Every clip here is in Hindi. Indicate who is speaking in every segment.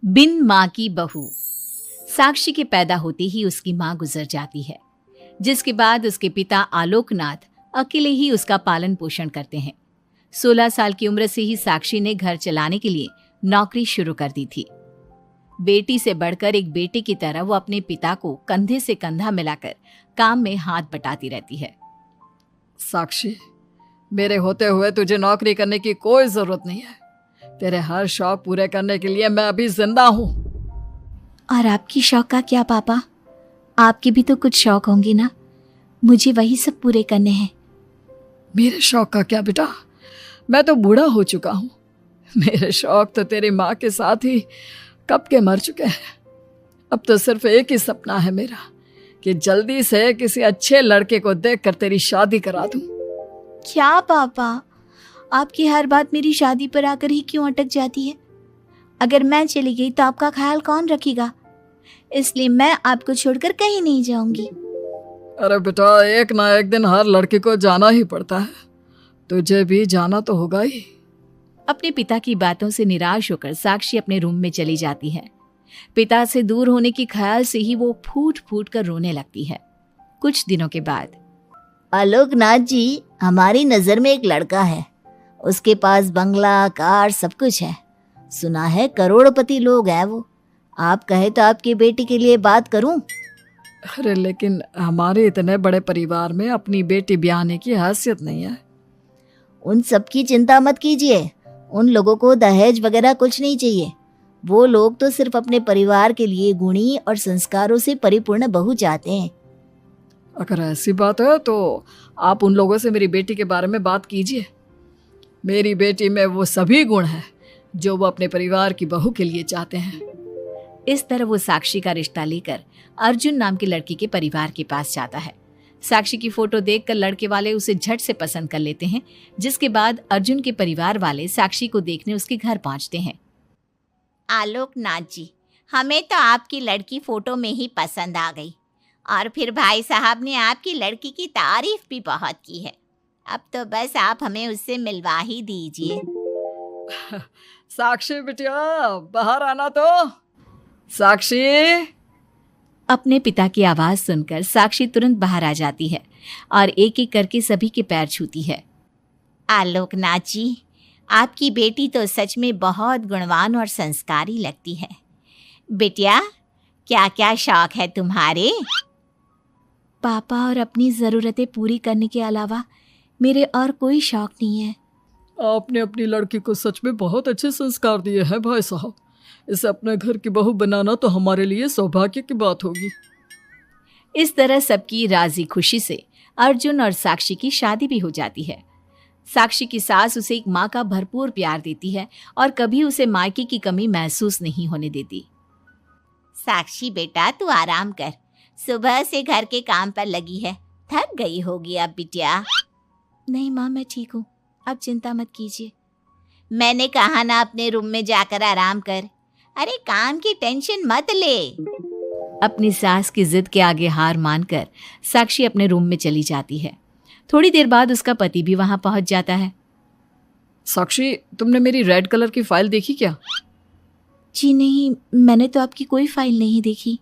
Speaker 1: बिन माँ की बहू। साक्षी के पैदा होते ही उसकी माँ गुजर जाती है, जिसके बाद उसके पिता आलोकनाथ अकेले ही उसका पालन पोषण करते हैं। 16 साल की उम्र से ही साक्षी ने घर चलाने के लिए नौकरी शुरू कर दी थी। बेटी से बढ़कर एक बेटे की तरह वो अपने पिता को कंधे से कंधा मिलाकर काम में हाथ बटाती रहती है।
Speaker 2: साक्षी, मेरे होते हुए तुझे नौकरी करने की कोई जरूरत नहीं है। तेरे हर शौक पूरे करने के लिए मैं अभी जिंदा हूँ।
Speaker 1: और आपकी शौक का क्या पापा? आपके भी तो कुछ शौक होंगे ना, मुझे वही सब पूरे करने हैं।
Speaker 2: मेरे शौक का क्या बेटा, मैं तो बूढ़ा हो चुका हूँ। मेरे शौक तो तेरी माँ के साथ ही कब के मर चुके हैं। अब तो सिर्फ एक ही सपना है मेरा कि जल्दी से किसी अच्छे लड़के को देखकर तेरी शादी करा दूं।
Speaker 1: क्या पापा, आपकी हर बात मेरी शादी पर आकर ही क्यों अटक जाती है? अगर मैं चली गई तो आपका ख्याल कौन रखेगा? इसलिए मैं आपको छोड़कर कहीं नहीं जाऊंगी।
Speaker 2: अरे बेटा, एक ना एक दिन हर लड़के को जाना ही पड़ता है। तुझे भी जाना तो होगा ही।
Speaker 1: अपने पिता की बातों से निराश होकर साक्षी अपने रूम में चली जाती है। पिता से दूर होने के ख्याल से ही वो फूट फूट कर रोने लगती है। कुछ दिनों के बाद,
Speaker 3: आलोकनाथ जी, हमारी नजर में एक लड़का है। उसके पास बंगला, कार, सब कुछ है। सुना है करोड़पति लोग हैं वो। आप कहे तो आपकी बेटी के लिए बात करूं?
Speaker 2: अरे लेकिन हमारे इतने बड़े परिवार में अपनी बेटी ब्याहने की हैसियत नहीं है।
Speaker 3: उन सब की चिंता मत कीजिए। उन लोगों को दहेज वगैरह कुछ नहीं चाहिए। वो लोग तो सिर्फ अपने परिवार के लिए गुणी और संस्कारों से परिपूर्ण बहू चाहते हैं।
Speaker 2: अगर ऐसी बात है तो आप उन लोगों से मेरी बेटी के बारे में बात कीजिए। मेरी बेटी में वो सभी गुण हैं जो वो अपने परिवार की बहू के लिए चाहते हैं।
Speaker 1: इस तरह वो साक्षी का रिश्ता लेकर अर्जुन नाम की लड़की के परिवार के पास जाता है। साक्षी की फोटो देखकर लड़के वाले उसे झट से पसंद कर लेते हैं, जिसके बाद अर्जुन के परिवार वाले साक्षी को देखने उसके घर पहुंचते हैं।
Speaker 3: आलोकनाथ जी, हमें तो आपकी लड़की फोटो में ही पसंद आ गई, और फिर भाई साहब ने आपकी लड़की की तारीफ भी बहुत की है। अब तो बस आप हमें उससे मिलवा ही दीजिए।
Speaker 2: साक्षी बिटिया, बाहर आना तो। साक्षी।
Speaker 1: अपने पिता की आवाज सुनकर साक्षी तुरंत बाहर आ जाती है और एक एक करके सभी के पैर छूती है।
Speaker 3: आलोकनाथ जी, आपकी बेटी तो सच में बहुत गुणवान और संस्कारी लगती है। बिटिया, क्या क्या शौक है तुम्हारे?
Speaker 1: पापा, और अपनी ज़रूरतें पूरी करने के अलावा मेरे और कोई शौक नहीं है।
Speaker 2: आपने अपनी लड़की को सच में बहुत अच्छे संस्कार दिए हैं भाई साहब। इसे अपने घर की बहू बनाना तो हमारे लिए सौभाग्य की बात होगी।
Speaker 1: इस तरह सबकी राजी खुशी से अर्जुन और साक्षी की शादी भी हो जाती है। साक्षी की सास उसे एक माँ का भरपूर प्यार देती है और कभी उसे मायके की कमी महसूस नहीं होने देती।
Speaker 3: साक्षी बेटा, तू आराम कर। सुबह से घर के काम पर लगी है, थक गई होगी अब बिटिया।
Speaker 1: नहीं माँ, मैं ठीक हूँ, आप चिंता मत कीजिए।
Speaker 3: मैंने कहा ना, अपने रूम में जाकर आराम कर। अरे काम की टेंशन मत ले।
Speaker 1: अपनी सास की जिद के आगे हार मानकर साक्षी अपने रूम में चली जाती है। थोड़ी देर बाद उसका पति भी वहां पहुंच जाता है।
Speaker 2: साक्षी, तुमने मेरी रेड कलर की फाइल देखी क्या?
Speaker 1: जी नहीं, मैंने तो आपकी कोई फाइल नहीं देखी।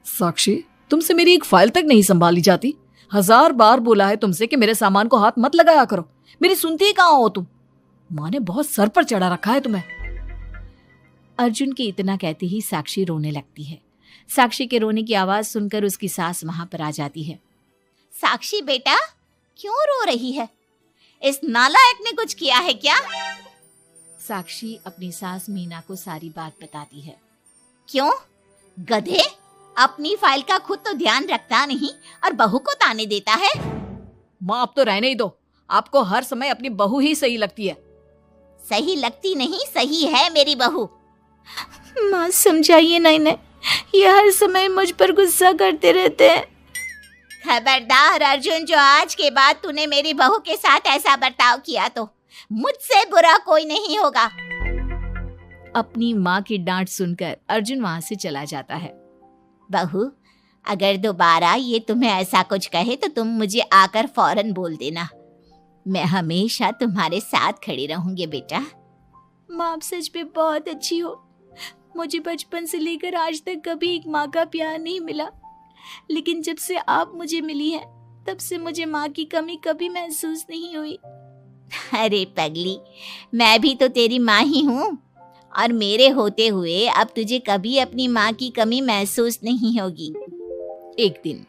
Speaker 2: साक्षी, तुमसे मेरी एक फाइल तक नहीं संभाली जाती। 1000 बार बोला है तुमसे कि मेरे सामान को हाथ मत लगाया करो। मेरी सुनती ही कहाँ हो तुम? माँ ने बहुत सर पर चढ़ा रखा है तुम्हें।
Speaker 1: अर्जुन के इतना कहते ही साक्षी रोने लगती है। साक्षी के रोने की आवाज सुनकर उसकी सास वहां पर आ जाती है।
Speaker 3: साक्षी बेटा, क्यों रो रही है? इस नालायक ने कुछ किया है क्या?
Speaker 1: साक्षी अपनी सास मीना को सारी बात बताती है।
Speaker 3: क्यों? गधे, अपनी फाइल का खुद तो ध्यान रखता नहीं और बहू को ताने देता है।
Speaker 2: माँ, अब तो रहने ही दो। आपको हर समय अपनी बहू ही सही लगती है।
Speaker 3: सही लगती नहीं, सही है मेरी बहू।
Speaker 1: माँ समझाइए ना इन्हें, ये हर समय मुझ पर गुस्सा करते रहते हैं।
Speaker 3: खबरदार अर्जुन, जो आज के बाद तूने मेरी बहू के साथ ऐसा बर्ताव किया तो मुझसे बुरा कोई नहीं होगा।
Speaker 1: अपनी माँ की डांट सुनकर अर्जुन वहां से चला जाता है।
Speaker 3: बहू, अगर दोबारा ये तुम्हें ऐसा कुछ कहे तो तुम मुझे आकर फौरन बोल देना। मैं हमेशा तुम्हारे साथ खड़ी रहूंगी बेटा।
Speaker 1: माँ, आप सच में बहुत अच्छी हो। मुझे बचपन से लेकर आज तक कभी एक माँ का प्यार नहीं मिला, लेकिन जब से आप मुझे मिली हैं तब से मुझे माँ की कमी कभी महसूस नहीं हुई।
Speaker 3: अरे पगली, मैं भी तो तेरी माँ ही हूँ, और मेरे होते हुए अब तुझे कभी अपनी माँ की कमी महसूस नहीं होगी।
Speaker 1: एक दिन,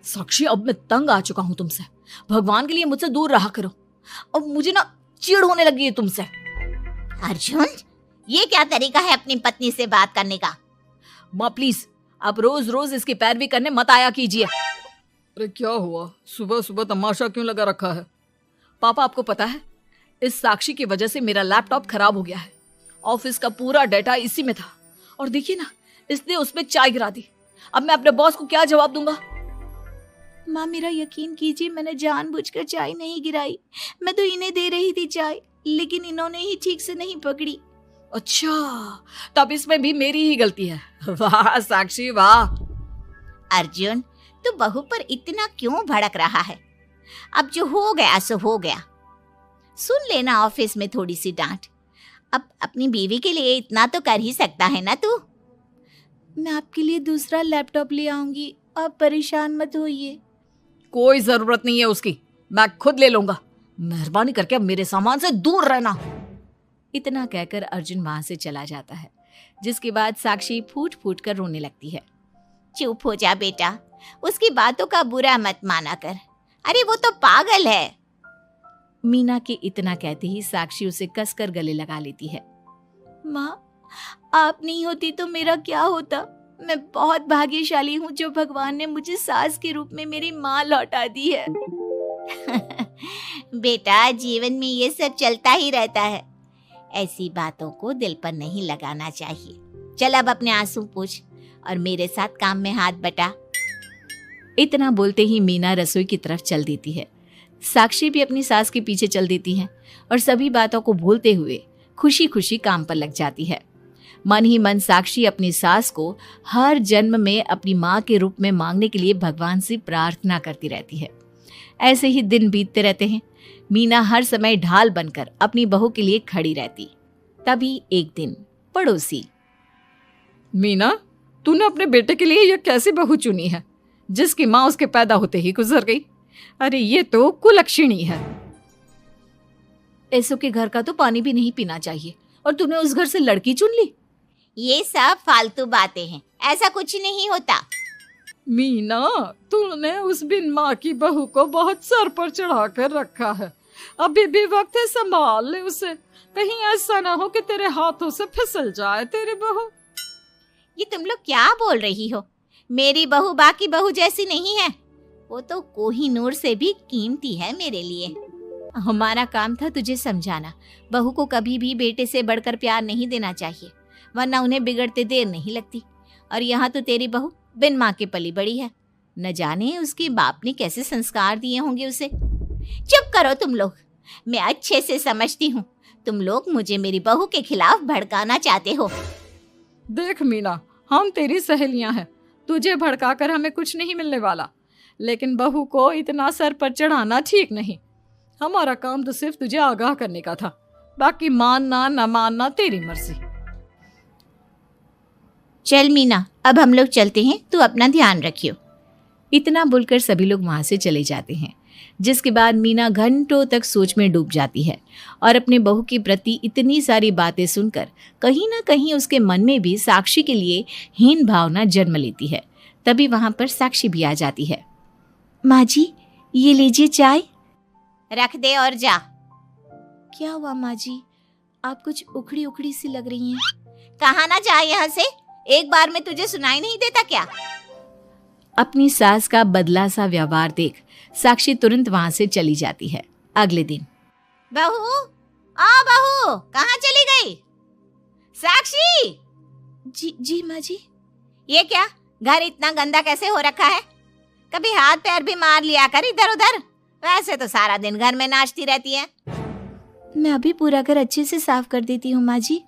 Speaker 2: साक्षी, अब मैं तंग आ चुका हूँ तुमसे। भगवान के लिए मुझसे दूर रहा करो। अब मुझे ना चिढ़ होने लगी है तुमसे।
Speaker 3: अर्जुन, ये क्या तरीका है अपनी पत्नी से बात करने का?
Speaker 2: माँ प्लीज, आप रोज रोज इसकी पैरवी करने मत आया कीजिए। अरे क्या हुआ, सुबह सुबह तमाशा क्यों लगा रखा है? पापा, आपको पता है इस साक्षी की वजह से मेरा लैपटॉप खराब हो गया है। ऑफिस का पूरा डाटा इसी में था, और देखिए ना, इसने उसमें चाय गिरा दी। अब मैं अपने बॉस को क्या जवाब दूंगा?
Speaker 1: माँ मेरा यकीन कीजिए, मैंने जानबूझकर चाय नहीं गिराई। मैं तो इन्हें दे रही थी चाय, लेकिन इन्होंने ही ठीक से नहीं पकड़ी।
Speaker 2: अच्छा, तब इसमें भी मेरी ही गलती है। वाह साक्षी वाह।
Speaker 3: अर्जुन, तू बहू पर इतना क्यों भड़क रहा है? अब जो हो गया सो हो गया। सुन लेना ऑफिस में थोड़ी सी डांट। अब अपनी बीवी के लिए इतना तो कर ही सकता है ना तू।
Speaker 1: मैं आपके लिए दूसरा लैपटॉप ले आऊंगी, आप परेशान मत होइए।
Speaker 2: कोई जरूरत नहीं है उसकी, मैं खुद ले लूंगा। मेहरबानी करके अब मेरे सामान से दूर रहना।
Speaker 1: इतना कहकर अर्जुन वहां से चला जाता है, जिसके बाद साक्षी फूट फूट कर रोने लगती है।
Speaker 3: चुप हो जा बेटा, उसकी बातों का बुरा मत माना कर। अरे वो तो पागल है।
Speaker 1: मीना के इतना कहते ही साक्षी उसे कसकर गले लगा लेती है। माँ, आप नहीं होती तो मेरा क्या होता? मैं बहुत भाग्यशाली हूँ जो भगवान ने मुझे सास के रूप में मेरी माँ लौटा दी है।
Speaker 3: बेटा, जीवन में ये सब चलता ही रहता है, ऐसी बातों को दिल पर नहीं लगाना चाहिए। चल अब अपने आंसू पोंछ और मेरे साथ काम में हाथ बटा।
Speaker 1: इतना बोलते ही मीना रसोई की तरफ चल देती है। साक्षी भी अपनी सास के पीछे चल देती है और सभी बातों को भूलते हुए खुशी खुशी काम पर लग जाती है। मन ही मन साक्षी अपनी सास को हर जन्म में अपनी माँ के रूप में मांगने के लिए भगवान से प्रार्थना करती रहती है। ऐसे ही दिन बीतते रहते हैं। मीना हर समय ढाल बनकर अपनी बहू के लिए खड़ी रहती। तभी एक दिन पड़ोसी,
Speaker 2: मीना, तूने अपने बेटे के लिए यह कैसी बहू चुनी है जिसकी माँ उसके पैदा होते ही गुजर गई? अरे ये तो कुलक्षणी है।
Speaker 1: ऐसों के घर का तो पानी भी नहीं पीना चाहिए, और तूने उस घर से लड़की चुन ली।
Speaker 3: ये सब फालतू बातें हैं, ऐसा कुछ नहीं होता।
Speaker 2: मीना, तूने उस बिन माँ की बहू को बहुत सर पर चढ़ा कर रखा है। अभी भी वक्त है, संभाल ले उसे। कहीं ऐसा ना हो कि तेरे हाथों से फिसल जाए तेरी बहू।
Speaker 3: ये तुम लोग क्या बोल रही हो? मेरी बहू बाकी बहू जैसी नहीं है, वो तो कोहिनूर से भी कीमती है मेरे लिए।
Speaker 1: हमारा काम था तुझे समझाना। बहू को कभी भी बेटे से बढ़कर प्यार नहीं देना चाहिए, वरना उन्हें बिगड़ते देर नहीं लगती। और यहाँ तो तेरी बहू बिन माँ के पली बड़ी है। न जाने उसके बाप ने कैसे संस्कार दिए होंगे उसे।
Speaker 3: चुप करो तुम लोग, मैं अच्छे से समझती हूँ तुम लोग मुझे मेरी बहू के खिलाफ भड़काना चाहते हो।
Speaker 2: देख मीना, हम तेरी सहेलियां हैं, तुझे भड़काकर हमें कुछ नहीं मिलने वाला, लेकिन बहू को इतना सर पर चढ़ाना ठीक नहीं। हमारा काम तो सिर्फ तुझे आगाह करने का था, बाकी मानना न मानना तेरी मर्जी।
Speaker 3: चल मीना, अब हम लोग चलते हैं, तू अपना ध्यान रखियो।
Speaker 1: इतना बोलकर सभी लोग वहां से चले जाते हैं, जिसके बाद मीना घंटों तक सोच में डूब जाती है और अपने बहू के प्रति इतनी सारी बातें सुनकर कहीं ना कहीं उसके मन में भी साक्षी के लिए हीन भावना जन्म लेती है। तभी वहां पर साक्षी भी आ जाती है। माँ जी, ये लीजिए चाय।
Speaker 3: रख दे और जा।
Speaker 1: क्या हुआ माँ जी, आप कुछ उखड़ी उखड़ी सी लग रही हैं।
Speaker 3: कहाँ ना जाए यहाँ से, एक बार में तुझे सुनाई नहीं देता क्या?
Speaker 1: अपनी सास का बदला सा व्यवहार देख साक्षी तुरंत वहां से चली जाती है। अगले दिन,
Speaker 3: बहू, बहू, कहाँ चली गई? साक्षी!
Speaker 1: जी माँ जी।
Speaker 3: ये क्या, घर इतना गंदा कैसे हो रखा है? कभी हाथ पैर भी मार लिया कर इधर उधर, वैसे तो सारा दिन घर में नाचती रहती है।
Speaker 1: मैं अभी पूरा घर अच्छे से साफ कर देती हूँ माँ जी।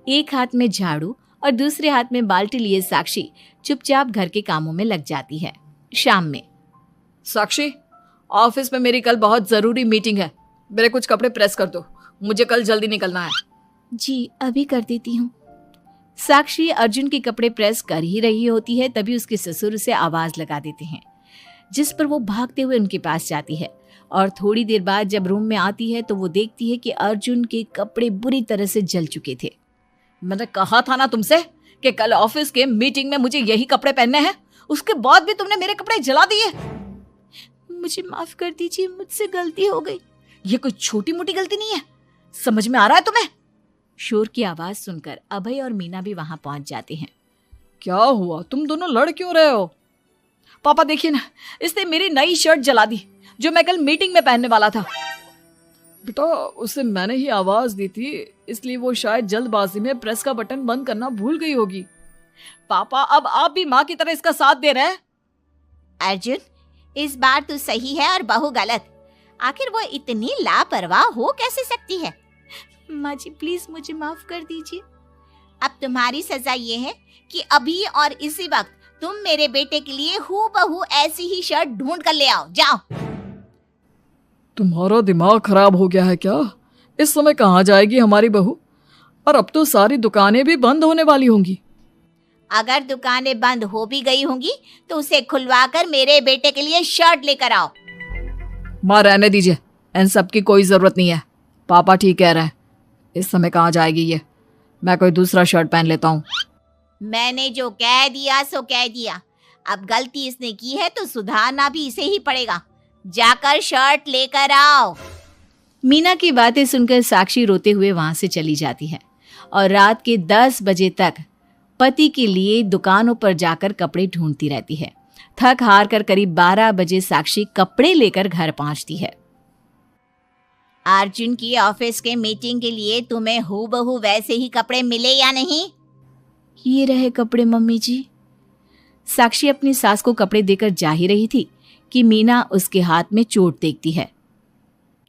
Speaker 1: एक हाथ में झाड़ू और दूसरे हाथ में बाल्टी लिए साक्षी चुपचाप घर के कामों में लग जाती है। शाम में,
Speaker 2: साक्षी, ऑफिस में मेरी कल बहुत जरूरी मीटिंग है, मेरे कुछ कपड़े प्रेस कर दो, मुझे कल जल्दी निकलना है।
Speaker 1: जी अभी कर देती हूँ। साक्षी अर्जुन के कपड़े प्रेस कर ही रही होती है, तभी उसके ससुर उसे आवाज लगा देते हैं, जिस पर वो भागते हुए उनके पास जाती है। और थोड़ी देर बाद जब रूम में आती है तो वो देखती है कि अर्जुन के कपड़े बुरी तरह से जल चुके थे।
Speaker 2: मैंने कहा था ना तुमसे कि कल ऑफिस के मीटिंग में मुझे यही कपड़े पहनने हैं, उसके बाद भी तुमने मेरे कपड़े जला दिए।
Speaker 1: मुझे माफ कर दीजिए, मुझसे गलती हो गई।
Speaker 2: ये कोई छोटी मोटी गलती नहीं है, समझ में आ रहा है तुम्हें?
Speaker 1: शोर की आवाज सुनकर अभय और मीना भी वहां पहुंच जाते हैं।
Speaker 2: क्या हुआ, तुम दोनों लड़ क्यों रहे हो? पापा देखिए ना, इसने मेरी नई शर्ट जला दी जो मैं कल मीटिंग में पहनने वाला था। बेटा उसे मैंने ही आवाज दी थी, इसलिए वो शायद जल्दबाजी में प्रेस का बटन बंद करना भूल गई होगी। पापा अब आप भी माँ की तरह इसका साथ दे रहे हैं।
Speaker 3: अर्जुन, इस बार तू सही है और बहू गलत। आखिर वो इतनी लापरवाह हो कैसे सकती है?
Speaker 1: माँ जी प्लीज मुझे माफ कर दीजिए।
Speaker 3: अब तुम्हारी सजा ये है कि अभी और इसी वक्त तुम मेरे बेटे के लिए हूबहू ऐसी ही शर्ट ढूंढ कर ले आओ। जाओ।
Speaker 2: तुम्हारा दिमाग खराब हो गया है क्या? इस समय कहाँ जाएगी हमारी बहू? और अब तो सारी दुकानें भी बंद होने वाली होंगी।
Speaker 3: अगर दुकानें बंद हो भी गई होंगी तो उसे खुलवाकर मेरे बेटे के लिए शर्ट लेकर आओ।
Speaker 2: माँ रहने दीजिए, इन सब की कोई जरूरत नहीं है। पापा ठीक कह रहे हैं, इस समय कहाँ जाएगी ये? मैं कोई दूसरा शर्ट पहन लेता हूँ।
Speaker 3: मैंने जो कह दिया सो कह दिया। अब गलती इसने की है तो सुधारना भी इसे ही पड़ेगा। जाकर शर्ट लेकर आओ।
Speaker 1: मीना की बातें सुनकर साक्षी रोते हुए वहां से चली जाती है और रात के 10 बजे तक पति के लिए दुकानों पर जाकर कपड़े ढूंढती रहती है। थक हार कर करीब 12 बजे साक्षी कपड़े लेकर घर पहुंचती है।
Speaker 3: अर्जुन की ऑफिस के मीटिंग के लिए तुम्हें हूबहू वैसे ही कपड़े मिले या नहीं?
Speaker 1: ये रहे कपड़े मम्मी जी। साक्षी अपनी सास को कपड़े देकर जा ही रही थी कि मीना उसके हाथ में चोट देखती है।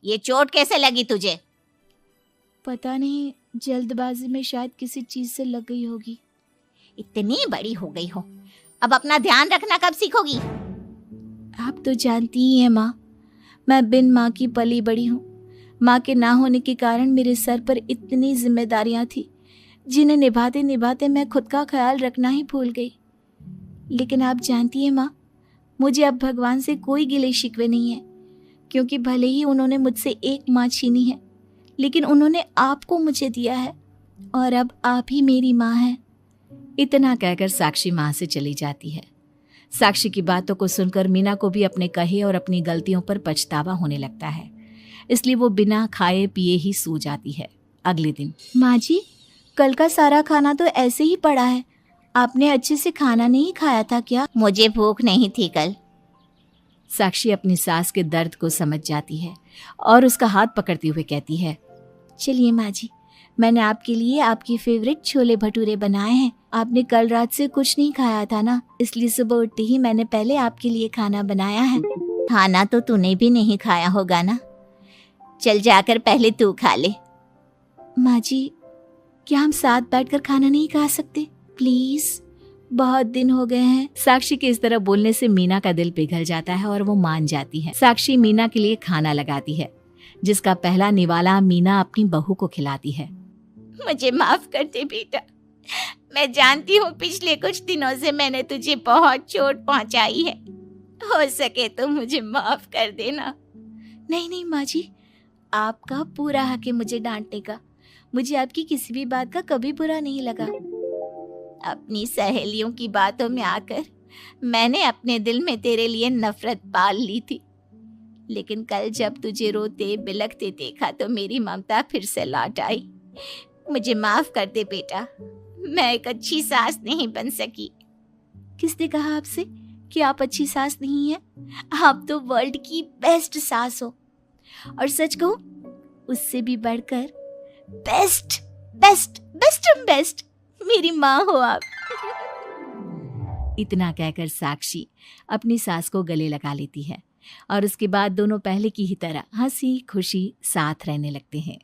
Speaker 3: ये चोट कैसे लगी तुझे?
Speaker 1: पता नहीं, जल्दबाजी में शायद किसी चीज से लग गई होगी।
Speaker 3: इतनी बड़ी हो गई हो, अब अपना ध्यान रखना कब सीखोगी?
Speaker 1: आप तो जानती ही हैं माँ, मैं बिन माँ की पली बड़ी हूँ। माँ के ना होने के कारण मेरे सर पर इतनी जिम्मेदारियां थी जिन्हें निभाते निभाते मैं खुद का ख्याल रखना ही भूल गई। लेकिन आप जानती हैं माँ, मुझे अब भगवान से कोई गिले शिकवे नहीं है, क्योंकि भले ही उन्होंने मुझसे एक माँ छीनी है, लेकिन उन्होंने आपको मुझे दिया है और अब आप ही मेरी माँ हैं। इतना कहकर साक्षी माँ से चली जाती है। साक्षी की बातों को सुनकर मीना को भी अपने कहे और अपनी गलतियों पर पछतावा होने लगता है, इसलिए वो बिना खाए पिए ही सो जाती है। अगले दिन, माँ जी कल का सारा खाना तो ऐसे ही पड़ा है, आपने अच्छे से खाना नहीं खाया था क्या?
Speaker 3: मुझे भूख नहीं थी कल।
Speaker 1: साक्षी अपनी सास के दर्द को समझ जाती है और उसका हाथ पकड़ते हुए कहती है, चलिए माँ जी, मैंने आपके लिए आपकी फेवरेट छोले भटूरे बनाए हैं। आपने कल रात से कुछ नहीं खाया था ना, इसलिए सुबह उठते ही मैंने पहले आपके लिए खाना बनाया है।
Speaker 3: खाना तो तूने भी नहीं खाया होगा ना, चल जाकर पहले तू खा ले।
Speaker 1: माँ जी क्या हम साथ बैठकर खाना नहीं खा सकते प्लीज? बहुत दिन हो गए हैं। साक्षी के इस तरह बोलने से मीना का दिल पिघल जाता है और वो मान जाती है। साक्षी मीना के लिए खाना लगाती है, जिसका पहला निवाला मीना अपनी बहू को खिलाती है।
Speaker 3: मुझे माफ कर दे बेटा, मैं जानती हूँ पिछले कुछ दिनों से मैंने तुझे बहुत चोट पहुँचाई है, हो सके तो मुझे माफ कर देना।
Speaker 1: नहीं नहीं माँ जी, आपका पूरा हक है मुझे डांटने का। मुझे आपकी किसी भी बात का कभी बुरा नहीं लगा।
Speaker 3: अपनी सहेलियों की बातों में आकर मैंने अपने दिल में तेरे लिए नफरत पाल ली थी, लेकिन कल जब तुझे रोते बिलखते देखा तो मेरी ममता फिर से लौट आई। मुझे माफ कर दे बेटा, मैं एक अच्छी सास नहीं बन सकी।
Speaker 1: किसने कहा आपसे कि आप अच्छी सास नहीं हैं? आप तो वर्ल्ड की बेस्ट सास हो, और सच कहूं उससे भी बढ़कर बेस्ट बेस्ट बेस्ट बेस्ट मेरी माँ हो आप। इतना कहकर साक्षी अपनी सास को गले लगा लेती है और उसके बाद दोनों पहले की ही तरह हंसी खुशी साथ रहने लगते हैं।